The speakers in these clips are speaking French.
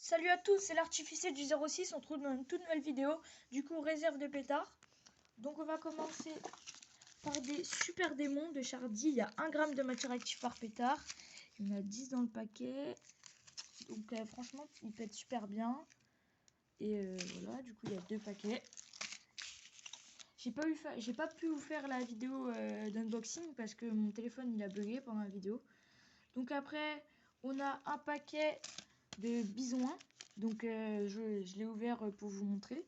Salut à tous, c'est l'artificier du 06, on se trouve dans une toute nouvelle vidéo, du coup réserve de pétards. Donc on va commencer par des super démons de Chardy, il y a 1 gramme de matière active par pétard, il y en a 10 dans le paquet, donc franchement ils pètent super bien. Et voilà, du coup il y a 2 paquets. J'ai pas pu vous faire la vidéo d'unboxing parce que mon téléphone il a bugué pendant la vidéo. Donc après on a un paquet de bisons. Donc je l'ai ouvert pour vous montrer.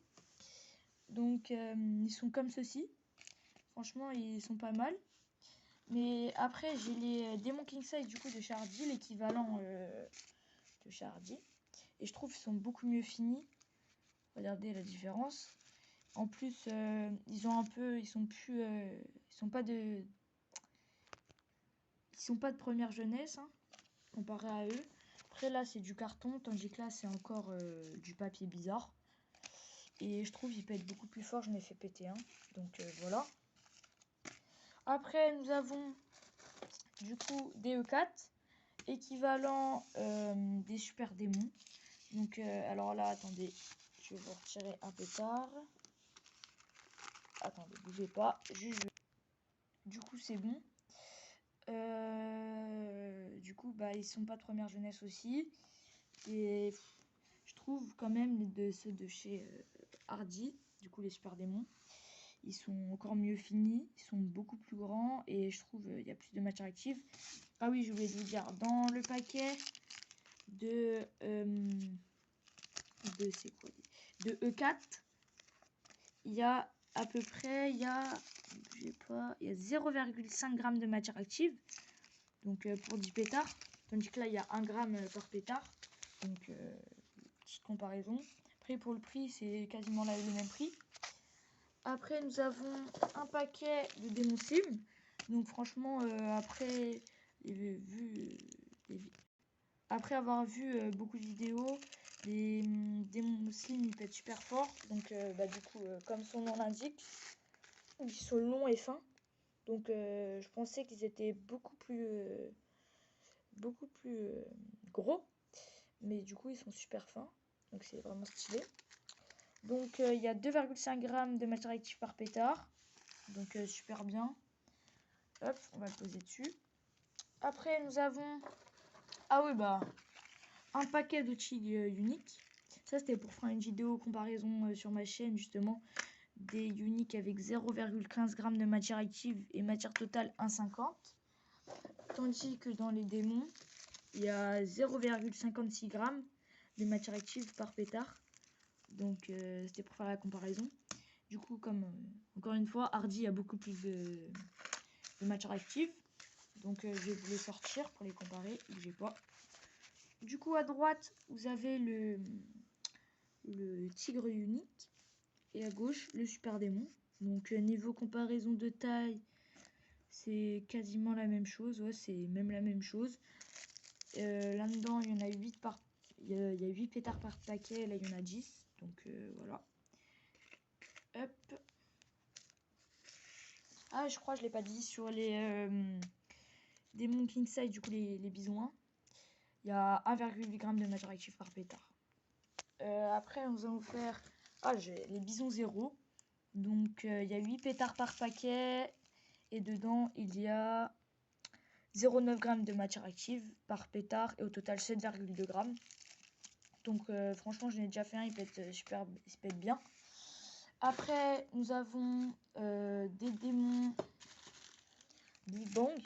Donc ils sont comme ceci. Franchement ils sont pas mal. Mais après j'ai les démons king size du coup de Chardy, l'équivalent de Chardy. Et je trouve qu'ils sont beaucoup mieux finis. Regardez la différence. En plus ils ont un peu, ils sont pas de première jeunesse hein, comparé à eux. Après là c'est du carton, tandis que là c'est encore du papier bizarre. Et je trouve qu'il pète beaucoup plus fort, j'en ai fait péter un. Donc voilà. Après nous avons du coup des E4, équivalent des super démons. Donc alors là attendez, je vais vous retirer un pétard. Attendez, bougez pas. Du coup c'est bon. Du coup bah ils sont pas de première jeunesse aussi. Et je trouve quand même ceux de chez Hardy, du coup les super démons, ils sont encore mieux finis, ils sont beaucoup plus grands et je trouve il y a plus de matière active. Ah oui, je voulais vous dire, dans le paquet de E4, il y a à peu près, il y a 0,5 g de matière active, donc pour 10 pétards, tandis que là il y a 1 g par pétard, donc petite comparaison. Après pour le prix c'est quasiment le même prix. Après nous avons un paquet de démons slim. Donc franchement après avoir vu beaucoup de vidéos, les démons slim ils pètent super fort. Donc du coup comme son nom l'indique, ils sont longs et fins. Donc je pensais qu'ils étaient beaucoup plus gros. Mais du coup ils sont super fins. Donc c'est vraiment stylé. Donc il y a 2,5 g de matière active par pétard. Donc super bien. Hop, on va le poser dessus. Après nous avons un paquet de tigres uniques. Ça c'était pour faire une vidéo comparaison sur ma chaîne justement des uniques avec 0,15 g de matière active et matière totale 1,50. Tandis que dans les démons, il y a 0,56 g de matière active par pétard. Donc c'était pour faire la comparaison. Du coup, comme encore une fois, Hardy a beaucoup plus de matière active. Donc je vais vous les sortir pour les comparer. Bougez pas. Du coup, à droite, vous avez le tigre unique. Et à gauche, le super démon. Donc niveau comparaison de taille, c'est quasiment la même chose. Ouais, c'est même la même chose. Là-dedans, il y en a 8 il y a 8 pétards par paquet. Là, il y en a 10. Donc voilà. Hop. Ah, je crois que je l'ai pas dit sur les démons king size, du coup les bisons. Il y a 1,8 g de matière active par pétard. Après, nous allons faire les bisons 0. Donc il y a 8 pétards par paquet. Et dedans, il y a 0,9 g de matière active par pétard. Et au total, 7,2 g. Donc franchement, j'en ai déjà fait un, il pète bien. Après, nous avons des démons Big Bang.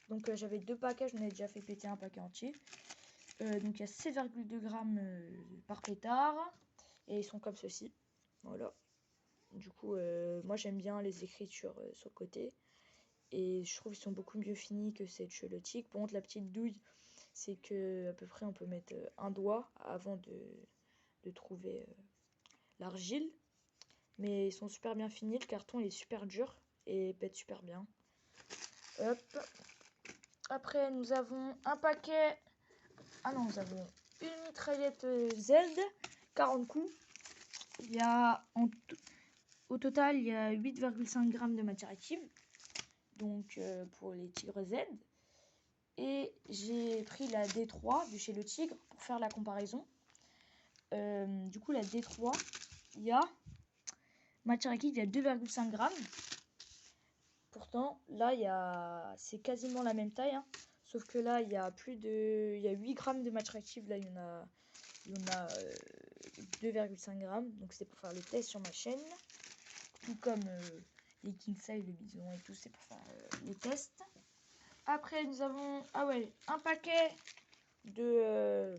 Donc j'avais 2 paquets, j'en ai déjà fait péter un paquet entier. Donc il y a 7,2 g par pétard. Et ils sont comme ceci. Voilà. Du coup, moi j'aime bien les écritures sur le côté. Et je trouve qu'ils sont beaucoup mieux finis que ceux de chez le tigre. Par contre, la petite douille, c'est que à peu près on peut mettre un doigt avant de trouver l'argile. Mais ils sont super bien finis. Le carton il est super dur et pète super bien. Hop. Après, nous avons un paquet. Ah non, nous avons une mitraillette Z, 40 coups. Il y a au total, il y a 8,5 g de matière active. Donc pour les tigres Z. Et j'ai pris la D3 de chez le tigre pour faire la comparaison. du coup la D3, il y a matière liquide, il y a 2,5 grammes. Pourtant, là, c'est quasiment la même taille, hein. Sauf que là, il y a 8 grammes de matière active. Là, il y en a 2,5 grammes. Donc, c'est pour faire le test sur ma chaîne. Tout comme les king size, le bison et tout, c'est pour faire les tests. Après, nous avons un paquet de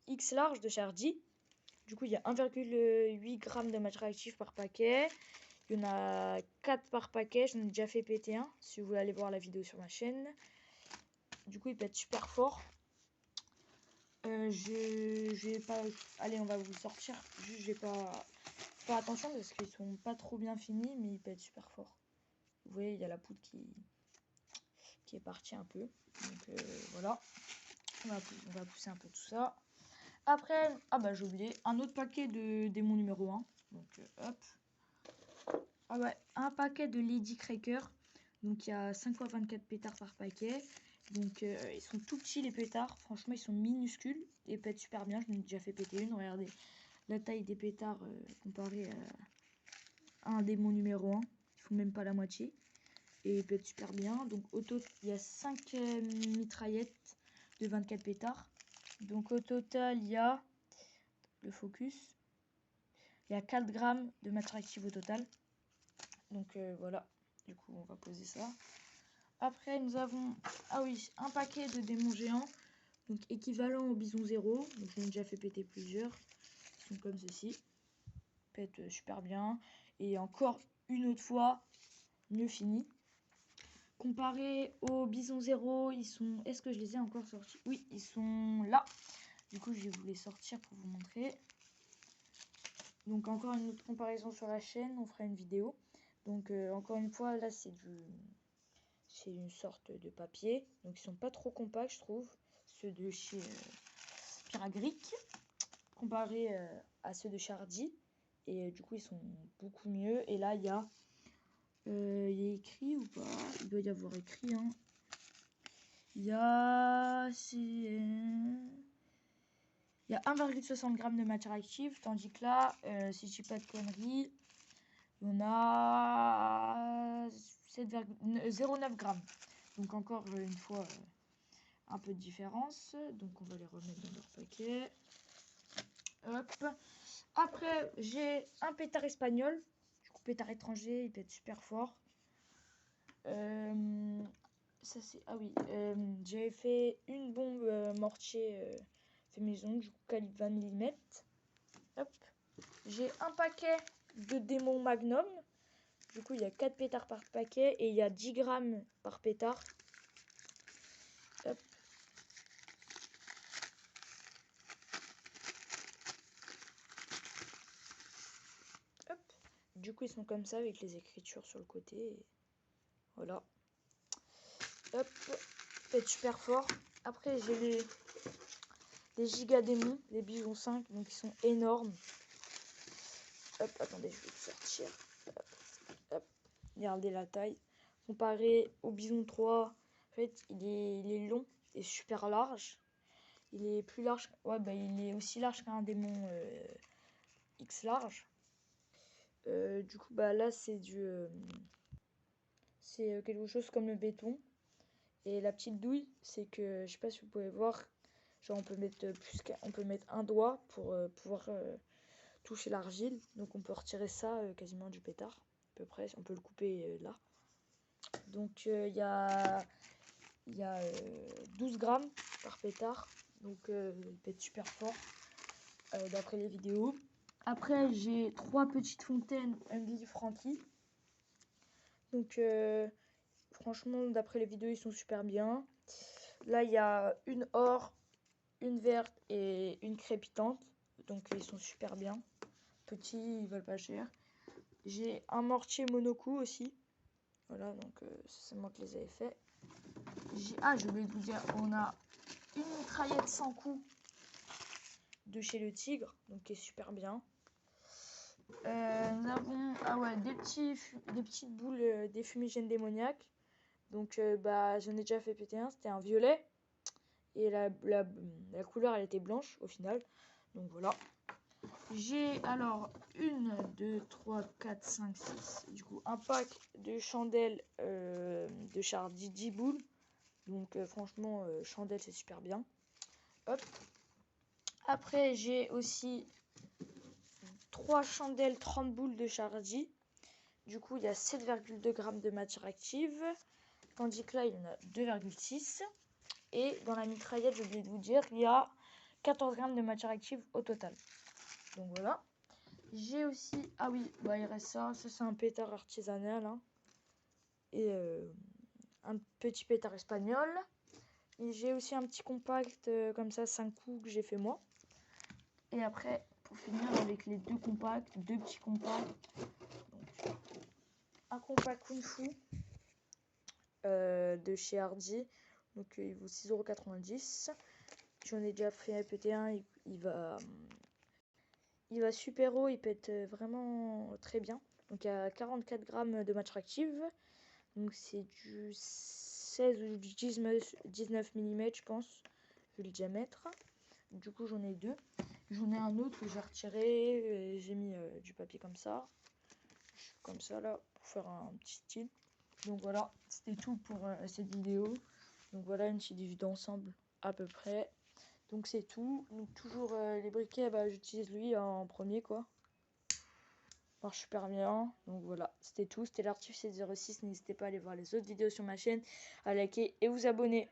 X large de Chardy. Du coup, il y a 1,8 g de matière active par paquet. Il y en a 4 par paquet. J'en ai déjà fait péter un. Si vous voulez aller voir la vidéo sur ma chaîne. Du coup, il peut être super fort. Je vais pas... Allez, on va vous le sortir. Juste, je vais pas faire attention parce qu'ils sont pas trop bien finis. Mais il peut être super fort. Vous voyez, il y a la poudre qui est partie un peu. Donc voilà. On va pousser un peu tout ça. Après, j'ai oublié, un autre paquet de démon numéro 1. Donc hop. Un paquet de Lady Cracker. Donc il y a 5 x 24 pétards par paquet. Donc ils sont tout petits les pétards. Franchement, ils sont minuscules. Et pètent super bien. Je m'en ai déjà fait péter une. Regardez la taille des pétards comparée à un démon numéro 1. Ils font même pas la moitié. Et ils pètent super bien. Donc au total, il y a 5 mitraillettes de 24 pétards. Donc au total, il y a le focus. Il y a 4 grammes de matière active au total. Donc voilà. Du coup, on va poser ça. Après, nous avons un paquet de démons géants. Donc équivalent au bison 0. Donc j'en ai déjà fait péter plusieurs. Ils sont comme ceci. Ils pètent super bien. Et encore une autre fois, mieux fini. Comparé au bison 0, ils sont... Est-ce que je les ai encore sortis? Oui, ils sont là. Du coup, je vais vous les sortir pour vous montrer. Donc encore une autre comparaison sur la chaîne, on fera une vidéo. Donc encore une fois, là c'est une sorte de papier. Donc ils sont pas trop compacts, je trouve. Ceux de chez Piragric, comparé à ceux de Chardy. Et du coup, ils sont beaucoup mieux. Et là, il y a écrit ou pas? Il doit y avoir écrit, hein. Il y a 1,60 g de matière active, tandis que là, si je dis pas de conneries, on a 0,9 g. Donc encore une fois, un peu de différence. Donc on va les remettre dans leur paquet. Hop. Après, j'ai un pétard espagnol. Du coup, pétard étranger, il peut être super fort. Ça c'est... j'avais fait une bombe mortier fait maison, du coup calibre 20 mm. Hop. J'ai un paquet de démons magnum. Du coup, il y a 4 pétards par paquet et il y a 10 grammes par pétard. Hop. Hop. Du coup, ils sont comme ça avec les écritures sur le côté. Et voilà. Hop. Fait super fort. Après, j'ai les giga démons, les bisons 5, donc ils sont énormes. Hop, attendez, je vais le sortir. Hop, hop. Regardez la taille. Comparé au bison 3, en fait, il est long et super large. Il est plus large. Il est aussi large qu'un démon X large. Du coup, là, c'est c'est quelque chose comme le béton. Et la petite douille, c'est que, je sais pas si vous pouvez voir, genre on peut mettre un doigt pour pouvoir toucher l'argile. Donc on peut retirer ça quasiment du pétard, à peu près. On peut le couper là. Donc il y a 12 grammes par pétard. Donc il peut être super fort d'après les vidéos. Après, j'ai 3 petites fontaines Unli Frankie. Donc franchement, d'après les vidéos, ils sont super bien. Là, il y a une or, une verte et une crépitante. Donc ils sont super bien. Petits, ils valent pas cher. J'ai un mortier monocoup aussi. Voilà, donc c'est moi qui les avais fait. J'ai oublié de vous dire, on a une mitraillette sans coup de chez le Tigre, donc qui est super bien. Nous avons des petites boules des fumigènes démoniaques. Donc j'en ai déjà fait péter un, c'était un violet. Et la couleur elle était blanche au final. Donc voilà. J'ai alors 1, 2, 3, 4, 5, 6. Du coup, un pack de chandelles de Chardy 10 boules. Donc franchement, chandelle c'est super bien. Hop. Après, j'ai aussi 3 chandelles 30 boules de Chardy. Du coup, il y a 7,2 g de matière active. Tandis que là, il y en a 2,6. Et dans la mitraillette, j'ai oublié de vous dire, il y a 14 g de matière active au total. Donc voilà. J'ai aussi... Ah oui, bah il reste ça. Ça, c'est un pétard artisanal. Hein. Et un petit pétard espagnol. Et j'ai aussi un petit compact comme ça, 5 coups que j'ai fait moi. Et après, pour finir avec les deux compacts, deux petits compacts. Donc, un compact Kung Fu de chez Hardy. Donc il vaut 6,90 €. J'en ai déjà fait péter un. Il va super haut. Il pète vraiment très bien. Donc il y a 44 g de matière active. Donc c'est du 16 ou du 19 mm je pense. Je vais le diamètre. Du coup j'en ai deux. J'en ai un autre que j'ai retiré. J'ai mis du papier comme ça. Comme ça là. Pour faire un petit style. Donc voilà. C'était tout pour cette vidéo. Donc voilà une petite vue d'ensemble à peu près. Donc c'est tout. Donc toujours les briquets, bah, j'utilise lui en premier quoi. Marche super bien. Donc voilà, c'était tout. C'était l'Artif 706. N'hésitez pas à aller voir les autres vidéos sur ma chaîne, à liker et vous abonner.